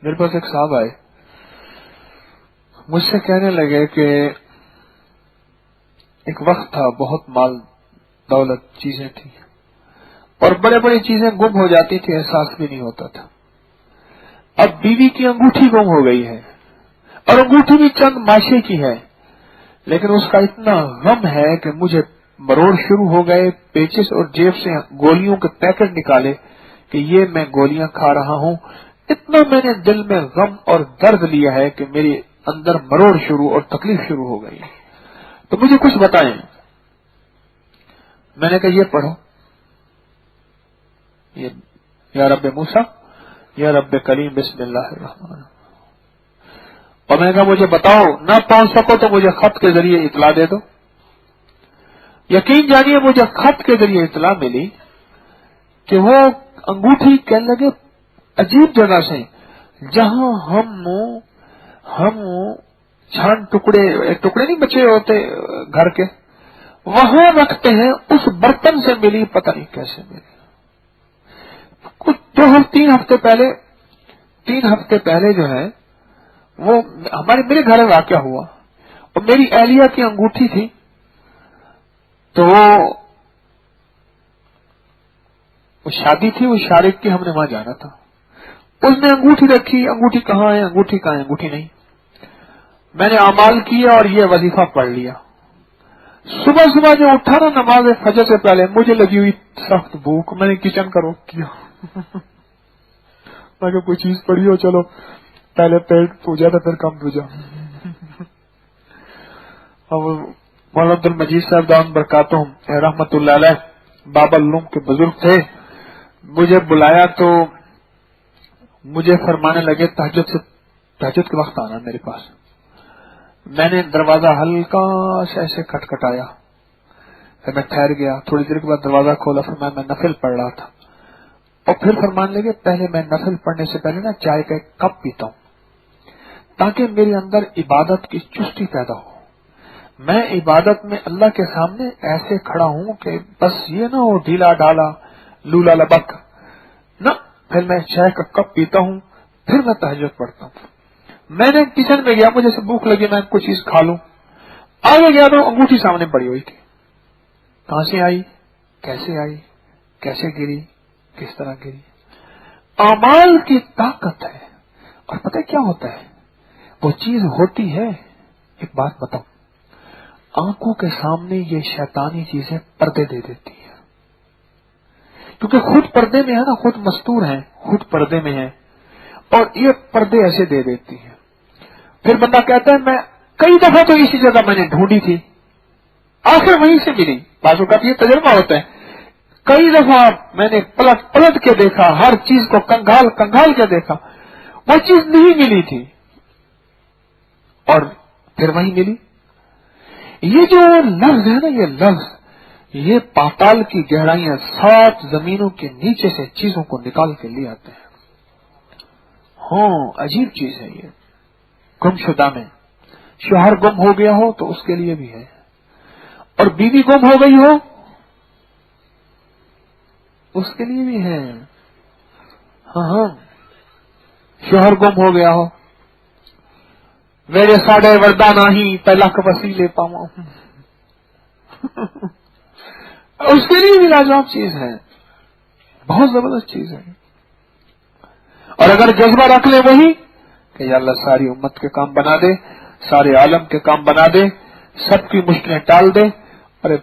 میرے پاس ایک صاحب آئے, مجھ سے کہنے لگے کہ ایک وقت تھا, بہت مال دولت چیزیں تھیں, اور بڑے بڑی چیزیں گم ہو جاتی تھی, احساس بھی نہیں ہوتا تھا. اب بیوی کی انگوٹھی گم ہو گئی ہے, اور انگوٹھی بھی چند ماشے کی ہے, لیکن اس کا اتنا غم ہے کہ مجھے مروڑ شروع ہو گئے, پیچس اور جیب سے گولیوں کے پیکٹ نکالے کہ یہ میں گولیاں کھا رہا ہوں. اتنا میں نے دل میں غم اور درد لیا ہے کہ میری اندر مروڑ شروع اور تکلیف شروع ہو گئی. تو مجھے کچھ بتائیں. میں نے کہا یہ پڑھو, یہ یا رب موسیٰ یا رب کریم بسم اللہ الرحمن. اور میں نے کہا مجھے بتاؤ, نہ پہنچ سکو تو مجھے خط کے ذریعے اطلاع دے دو. یقین جانیے مجھے خط کے ذریعے اطلاع ملی کہ وہ انگوٹھی کہنے لگے عجیب جگہ سے, جہاں ہم چھان ٹکڑے نہیں بچے ہوتے گھر کے, وہاں رکھتے ہیں, اس برتن سے ملی, پتہ نہیں کیسے ملی. کچھ 3 ہفتے پہلے جو ہے وہ میرے گھر میں واقعہ ہوا, اور میری اہلیہ کی انگوٹھی تھی, تو وہ شادی تھی, وہ شارق کی, ہم نے وہاں جانا تھا. اس نے انگوٹھی رکھی, انگوٹھی کہاں ہے, انگوٹھی نہیں. میں نے اعمال کیا اور یہ وظیفہ پڑھ لیا. صبح جو اٹھا نا نماز فجر سے پہلے, مجھے لگی ہوئی سخت بھوک, میں نے کچن کا رخ کیا. میں کہ کوئی چیز پڑی ہو, چلو پہلے پیٹ پوجا تھا پھر کم پوجا. اب مولانا عبد المجید صاحب دامت برکاتہم رحمت اللہ علیہ باب العلوم کے بزرگ تھے, مجھے بلایا تو مجھے فرمانے لگے تہجد کے وقت آنا میرے پاس. میں نے دروازہ ہلکا سے ایسے کھٹکھٹایا, پھر میں ٹھہر گیا. تھوڑی دیر کے بعد دروازہ کھولا, پھر میں نفل پڑھ رہا تھا, اور پھر فرمانے لگے پہلے میں نفل پڑھنے سے پہلے نا چائے کا ایک کپ پیتا ہوں, تاکہ میرے اندر عبادت کی چستی پیدا ہو. میں عبادت میں اللہ کے سامنے ایسے کھڑا ہوں کہ بس یہ نہ ہو ڈھیلا ڈالا لولا لبک نہ. پھر میں چائے کا کپ پیتا ہوں, پھر میں تہجد پڑھتا ہوں. میں نے کچن میں گیا, مجھے سے بھوک لگی, میں کوئی چیز کھا لوں. آگے گیا تو انگوٹھی سامنے پڑی ہوئی تھی. کہاں سے آئی, کیسے گری, کس طرح گری. اعمال کی طاقت ہے. اور پتہ کیا ہوتا ہے, وہ چیز ہوتی ہے. ایک بات بتاؤں, آنکھوں کے سامنے یہ شیطانی چیزیں پردے دے دیتی ہیں, کیونکہ خود پردے میں ہے نا, خود مستور ہیں, خود پردے میں ہیں, اور یہ پردے ایسے دے دیتی ہیں. پھر بندہ کہتا ہے میں کئی دفعہ تو اسی جگہ میں نے ڈھونڈی تھی, آخر وہیں سے ملی. بعض اوقات یہ تجربہ ہوتا ہے, کئی دفعہ میں نے پلٹ کے دیکھا, ہر چیز کو کنگال کے دیکھا, وہ چیز نہیں ملی تھی, اور پھر وہیں ملی. یہ جو لفظ ہے نا, یہ لفظ, یہ پاتال کی گہرائیاں 7 زمینوں کے نیچے سے چیزوں کو نکال کے لے آتے ہیں. ہاں عجیب چیز ہے یہ. گم شدہ میں شوہر گم ہو گیا ہو تو اس کے لیے بھی ہے, اور بیوی گم ہو گئی ہو اس کے لیے بھی ہے. ہاں شوہر گم ہو گیا ہو, میرے ساڑے وردہ نہیں پہلا کا وسیلے پاؤں, اس کے لیے بھی لاجواب چیز ہے, بہت زبردست چیز ہے. اور اگر جذبہ رکھ لے وہی کہ یا اللہ ساری امت کے کام بنا دے, سارے عالم کے کام بنا دے, سب کی مشکلیں ٹال دے, ارے